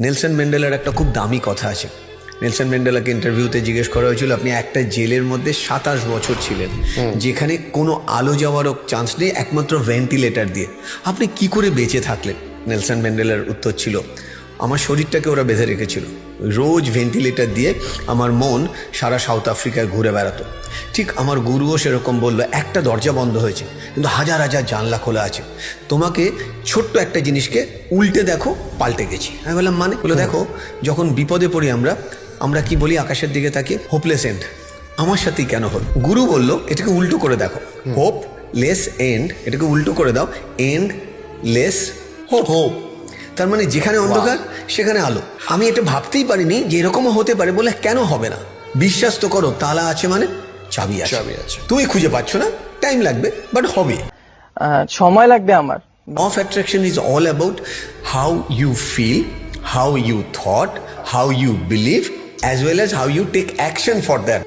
Nelson ম্যান্ডেলার একটা খুব দামি কথা আছে। নেলসন ম্যান্ডেলাকে ইন্টারভিউতে জিজ্ঞেস করা হয়েছিল, আপনি একটা জেলের মধ্যে 27 বছর ছিলেন, যেখানে কোনো আলো যাওয়ারও চান্স নেই, একমাত্র ভেন্টিলেটর দিয়ে আপনি কি করে বেঁচে থাকলেন? নেলসন ম্যান্ডেলার উত্তর ছিল, আমার শরীরটাকে ওরা বেঁধে রেখেছিল, রোজ ভেন্টিলেটর দিয়ে আমার মন সারা সাউথ আফ্রিকায় ঘুরে বেড়াতো। ঠিক আমার গুরুও সেরকম বললো, একটা দরজা বন্ধ হয়েছে কিন্তু হাজার হাজার জানলা খোলা আছে, তোমাকে ছোট্ট একটা জিনিসকে উল্টে দেখো, পাল্টে গেছি। আমি বললাম মানে? বলে দেখো, যখন বিপদে পড়ি আমরা কি বলি আকাশের দিকে তাকিয়ে? Hopeless end. আমার সাথেই কেন হল? গুরু বলল এটাকে উল্টো করে দেখো, হোপ লেস এন্ড, এটাকে উল্টো করে দাও, এন্ড লেস হোপ। তার মানে যেখানে অন্ধকার সেখানে আলো। আমি এটা ভাবতেই পারিনি যে এরকমও হতে পারে। বলে কেন হবে না? বিশ্বাস তো করো, তালা আছে মানে চাবি আছে। তুমি খুঁজে পাচ্ছ না, টাইম লাগবে, বাট হবে। সময় লাগবে আমার। Law of attraction is all about how you feel, how you thought, how you believe, as well as how you take action for that.